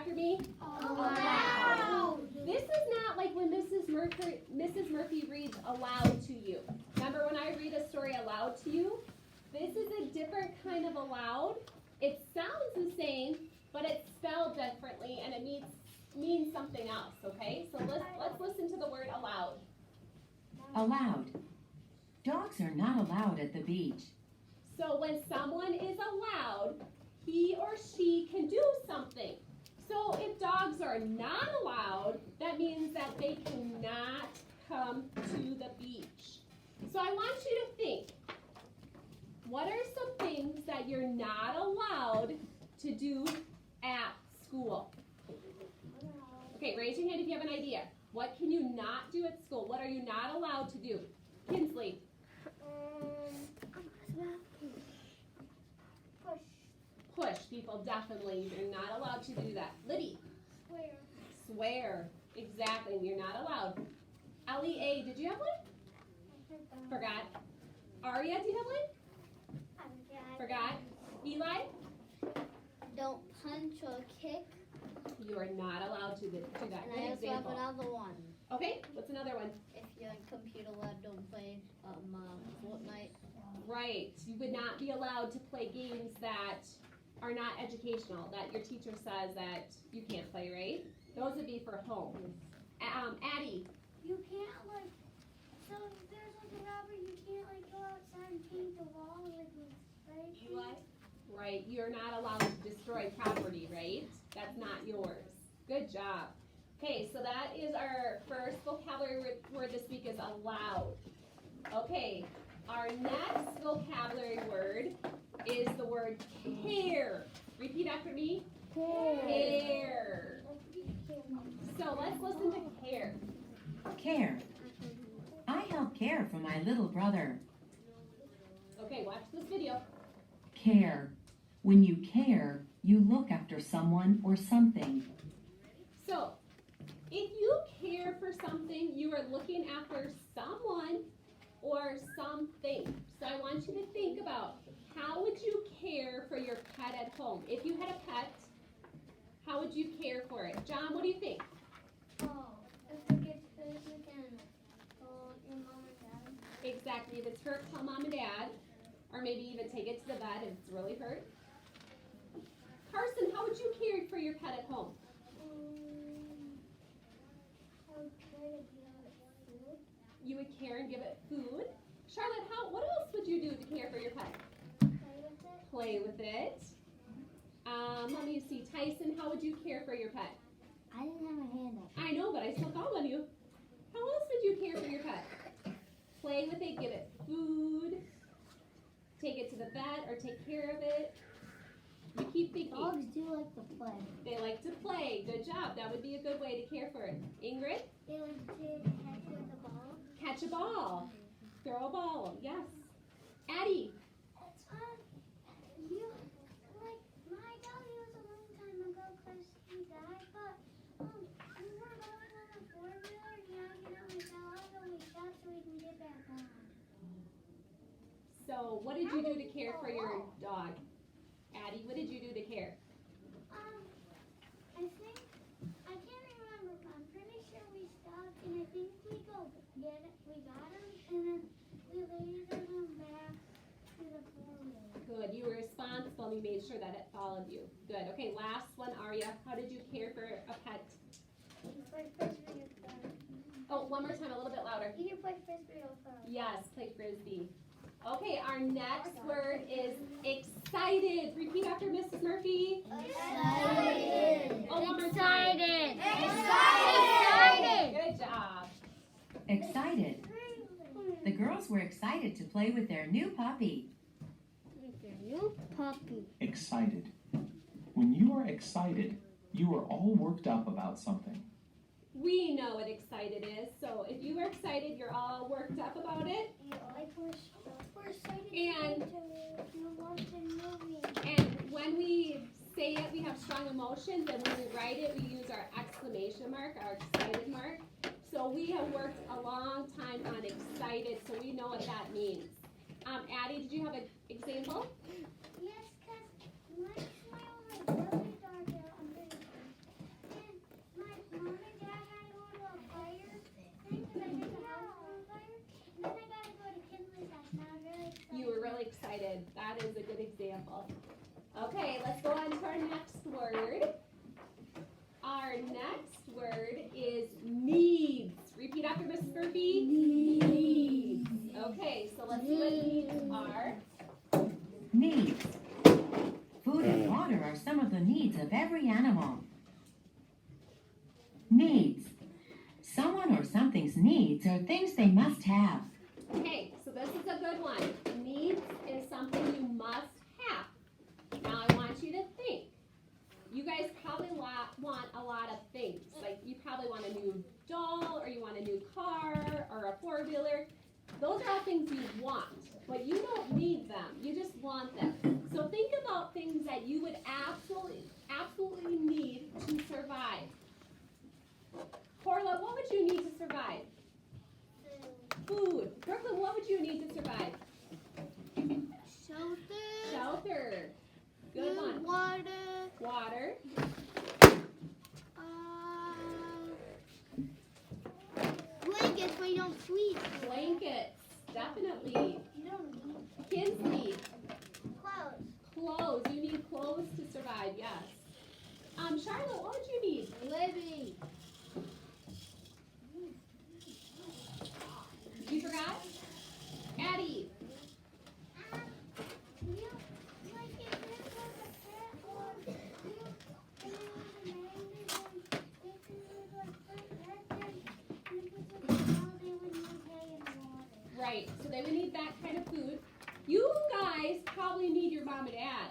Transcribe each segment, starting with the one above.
after me. Aloud. This is not like when Mrs. Murphy reads aloud to you. Remember when I read a story aloud to you? This is a different kind of aloud. It sounds the same, but it's spelled differently and it means something else, okay? So let's listen to the word aloud. Allowed. Dogs are not allowed at the beach. So when someone is allowed, he or she can do something. So if dogs are not allowed, that means that they cannot come to the beach. So I want you to think, what are some things that you're not allowed to do at school? Okay, raise your hand if you have an idea. What can you not do at school? What are you not allowed to do? Kinsley. Push people, definitely. You're not allowed to do that. Liddy. Swear. Exactly. You're not allowed. Lea, did you have one? Forgot. Aria, do you have one? Forgot. Eli? Don't punch or kick. You are not allowed to do that. And Good I also example. have another one. Okay, what's another one? If you're in computer lab, don't play Fortnite. Right. You would not be allowed to play games that are not educational, that your teacher says that you can't play, right? Those would be for home. Addie. You can't so if there's a robber, you can't go outside and paint the wall with spray paint. Right, you're not allowed to destroy property, right? That's not yours. Good job. Okay, so that is our first vocabulary word this week is allowed. Okay, our next vocabulary word is the word care. Repeat after me. Care. So let's listen to care. Care. I help care for my little brother. Okay, watch this video. Care. When you care, you look after someone or something. So, if you care for something, you are looking after someone or something. So I want you to think about, how would you care for your pet at home? If you had a pet, how would you care for it? John, what do you think? If it gets sick, you can call your mom and dad. Exactly. If it's hurt, call mom and dad. Or maybe even take it to the vet if it's really hurt. Carson, how would you care for your pet at home? You would care and give it food. Charlotte, what else would you do to care for your pet? Play with it. Let me see. Tyson, how would you care for your pet? I didn't have my hand up. I know, but I still called on you. How else would you care for your pet? Play with it, give it food, take it to the vet, or take care of it. You keep thinking. Dogs do like to play. They like to play. Good job. That would be a good way to care for it. Ingrid? They like to catch with a ball. Catch a ball. Throw a ball. Yes. Addie? My dog was a long time ago because he died, but we were going on a four-wheeler and I get out my dog and we stopped so we can get back on. So what did you do to care for your dog? Addie, what did you do to care? I think, I can't remember, but I'm pretty sure we stopped and I think we got him and then we laid him back to the four-wheeler. Good. You were responsible and you made sure that it followed you. Good. Okay, last one, Aria. How did you care for a pet? You play frisbee with them. Oh, one more time, a little bit louder. You can play frisbee with them. Yes, play frisbee. Okay, our next word is excited. Repeat after Mrs. Murphy. Excited. Oh, one more time. Excited. Good job. Excited. The girls were excited to play with their new puppy. With your new puppy. Excited. When you are excited, you are all worked up about something. We know what excited is, so if you are excited, you're all worked up about it. We're excited And- to watch the movie. And when we say it, we have strong emotions, and when we write it, we use our exclamation mark, our excited mark. So we have worked a long time on excited, so we know what that means. Addie, did you have an example? Yes, because my only brother dog I'm pretty sure. let's go on to our next word. Our next word is needs. Repeat after Mrs. Murphy. Needs. Okay, so let's see what needs are. Needs. Food and water are some of the needs of every animal. Needs. Someone or something's needs are things they must have. Okay, so this is a good one. Needs is something you must have. Now I want you to think. You guys probably want a lot of things. Like you probably want a new doll, or you want a new car, or a four-wheeler. Those are all things you want, but you don't need them. You just want them. So think about things that you would absolutely need to survive. Corla, what would you need to survive? Food. Brooklyn, what would you need to survive? Shelter. Shelter. Good one. Water. Water. Blankets so you don't sleep. Blankets. Definitely. You don't need Kinsley. clothes. Clothes. You need clothes to survive, yes. Charlotte, what would you need? Living. You forgot? Addie. You like if this was a pet or you and then if you was like pet, then you could just all they would need hay and water. Right, so they would need that kind of food. You guys probably need your mom and dad.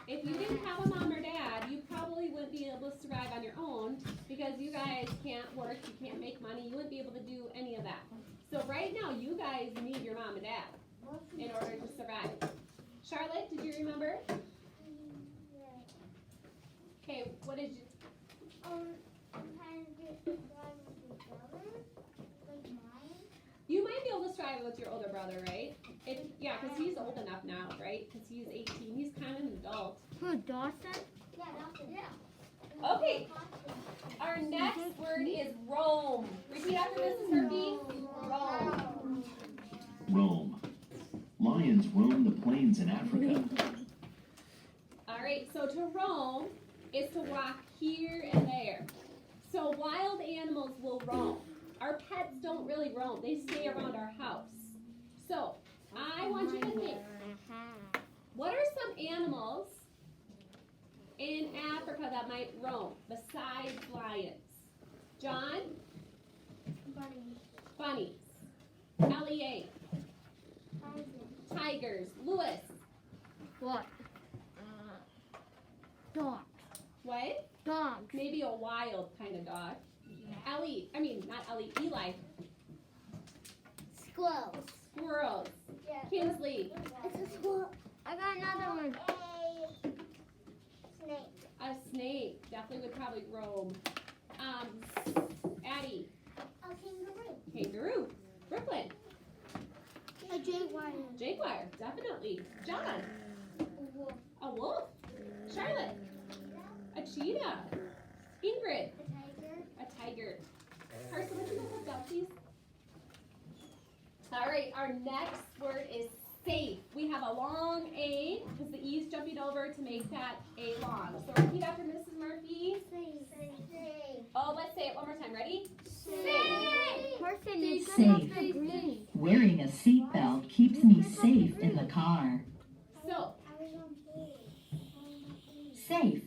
If you didn't have a mom or dad, you probably wouldn't be able to survive on your own because you guys can't work, you can't make money, you wouldn't be able to do any of that. So right now, you guys need your mom and dad in order to survive. Charlotte, did you remember? Okay, what did you? Sometimes get to drive with your brother, like mine. You might be able to survive with your older brother, right? Yeah, because he's old enough now, right? Because he's 18. He's kind of an adult. Who, Dawson? Yeah, that's it. Okay, our next word is roam. Repeat after Mrs. Murphy. Roam. Roam. Lions roam the plains in Africa. All right, so to roam is to walk here and there. So wild animals will roam. Our pets don't really roam. They stay around our house. So I want you to think, what are some animals in Africa that might roam besides lions? John? Bunnies. Elliot. Tigers. Lewis. What? Dogs. What? Dogs. Maybe a wild kind of dog. Eli. Squirrels. Squirrels. Yeah. Kinsley. It's a squirrel. I got another one. A snake. A snake. Definitely would probably roam. Addie. A kangaroo. Kangaroo. Brooklyn. A jaguar. Jaguar. Definitely. John. Wolf. A wolf. Charlotte. A cheetah. Ingrid. A tiger. A tiger. Carson, would you go look up, please? All right, our next word is safe. We have a long A because the E's jumping over to make that A long. So repeat after Mrs. Murphy. Safe. Oh, let's say it one more time. Ready? Safe. Person is Safe. Wearing a seatbelt keeps me safe in the car. So, I was on Safe.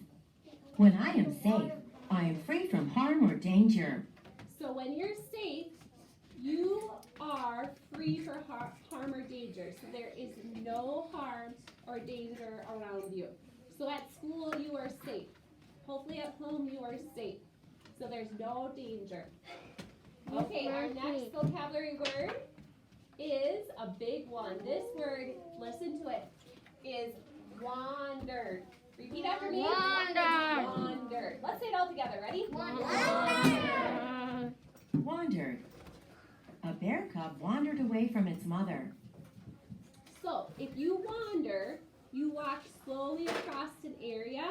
When I am safe, I am free from harm or danger. so when you're safe, you are free for harm or danger. So there is no harm or danger around you. So at school, you are safe. Hopefully at home, you are safe. So there's no danger. Okay, our next vocabulary word is a big one. This word, listen to it, is wandered. Repeat after me. Wandered. Wandered. Let's say it all together. Ready? Wandered. A bear cub wandered away from its mother. So, if you wander, you walk slowly across an area,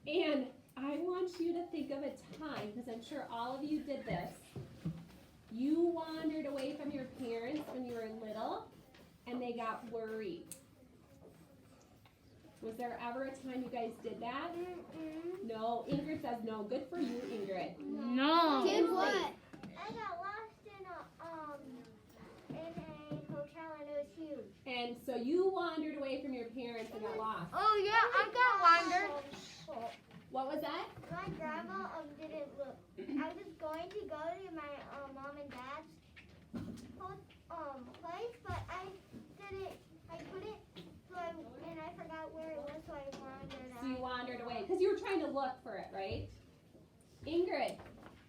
and I want you to think of a time, because I'm sure all of you did this. You wandered away from your parents when you were little, and they got worried. Was there ever a time you guys did that? Mm-mm. No. Ingrid says no. Good for you, Ingrid. No. Did what? I got lost in a hotel and it was huge. And so you wandered away from your parents and got lost. Oh yeah, I got wandered. What was that? My grandma didn't look. I was going to go to my mom and dad's place, but I didn't. I couldn't. And I forgot where it was, so I wandered So you out. wandered away because you were trying to look for it, right? Ingrid.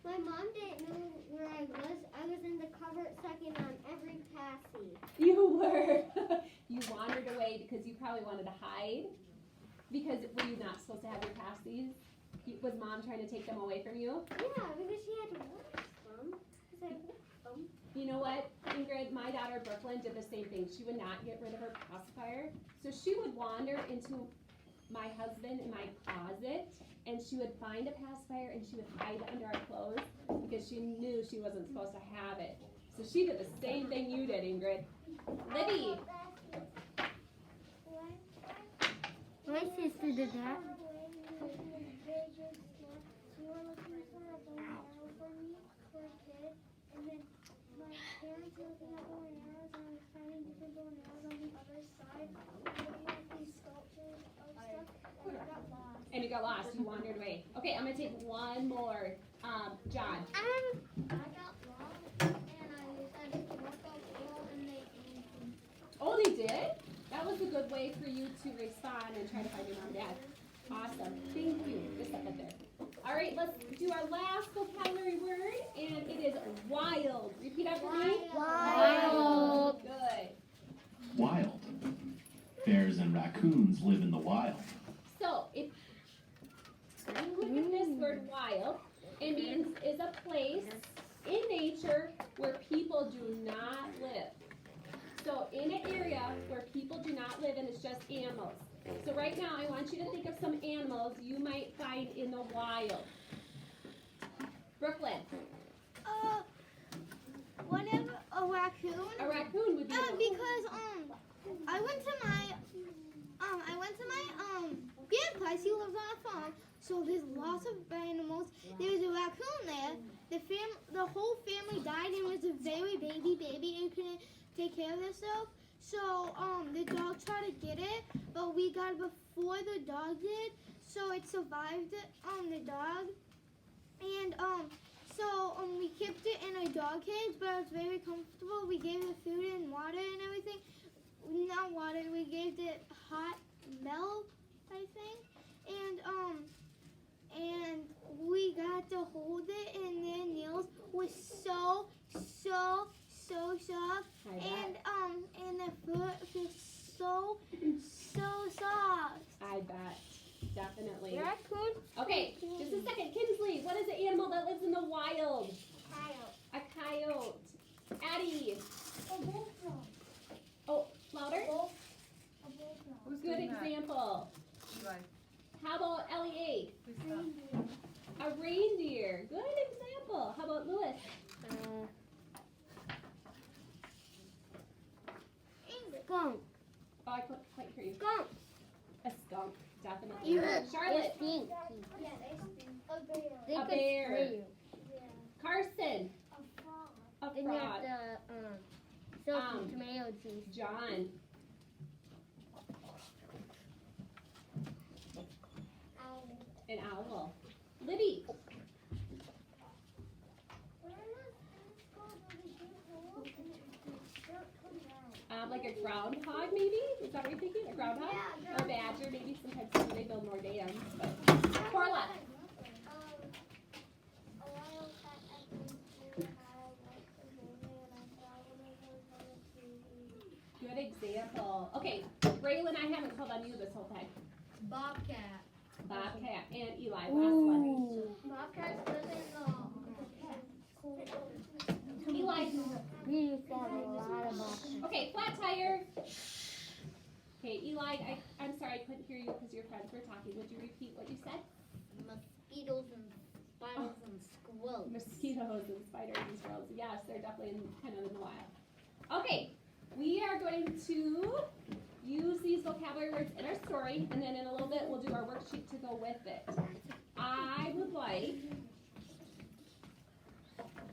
My mom didn't know where I was. I was in the cupboard second on every passy. You were. You wandered away because you probably wanted to hide. Because were you not supposed to have your pasties? Was mom trying to take them away from you? Yeah, because she had to wash them. You know what, Ingrid? My daughter Brooklyn did the same thing. She would not get rid of her pacifier. So she would wander into my husband in my closet and she would find a pacifier and she would hide it under our clothes because she knew she wasn't supposed to have it. So she did the same thing you did, Ingrid. Libby. My sister did that. Parents were looking at bow and arrows, and I was finding different bow and arrows on the other side, looking at these sculptures of stuff, and I got lost. And you got lost. You wandered away. Okay, I'm gonna take one more. John. I got lost, and I decided to walk out wall, and they aimed me. Oh, they did? That was a good way for you to respond and try to find your mom and dad. Awesome. Thank you. Just set that there. All right, let's do our last vocabulary word, and it is wild. Repeat after me. Wild. Good. Wild. Bears and raccoons live in the wild. So, if you look at this word wild, it means is a place in nature where people do not live. So, in an area where people do not live and it's just animals. So right now, I want you to think of some animals you might find in the wild. Brooklyn, Whenever a raccoon. a raccoon would be. Because I went to my grandpa's. He lives on a farm, so there's lots of animals. There's a raccoon there. The whole family died and was a very baby and couldn't take care of itself. So the dog tried to get it, but we got it before the dog did. So it survived the dog, and we kept it in a dog cage, but it was very comfortable. We gave it food and water and everything. Not water, we gave it hot milk, I think. And we got to hold it, and their nails were so soft. I bet. And the fur was so soft. I bet. Definitely. Raccoon. Okay, just a second. Kinsley, what is the animal that lives in the wild? Coyote. A coyote. Addie. A bullfrog. Oh, louder. A bullfrog. Good example. How about Ellie? A reindeer. Good example. How about Lewis? Skunk. Oh, I couldn't quite hear you. Skunk. A skunk. Definitely. Charlotte. Stink. Yeah, they stink. A bear. They A could bear. spray you. Yeah. Carson. A frog. A Then you have frog. to soak some tomato juice. John. Owl. An owl. Libby. Like a groundhog, maybe? Is that what you're thinking? A groundhog? Yeah, Or a badger, maybe. Sometimes they build more dams. But Corla. Good example. Okay, Braylon, I haven't called on you this whole time. Bobcat. Bobcat and Eli. Last one. Bobcats live in Eli. We used to have a lot of bobcats. Okay, flat tire. Okay, Eli, I'm sorry I couldn't hear you because your friends were talking. Would you repeat what you said? Mosquitoes and spiders and squirrels. Mosquitoes and spiders and squirrels. Yes, they're definitely kind of in the wild. Okay, we are going to use these vocabulary words in our story, and then in a little bit we'll do our worksheet to go with it. I would like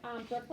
Brooklyn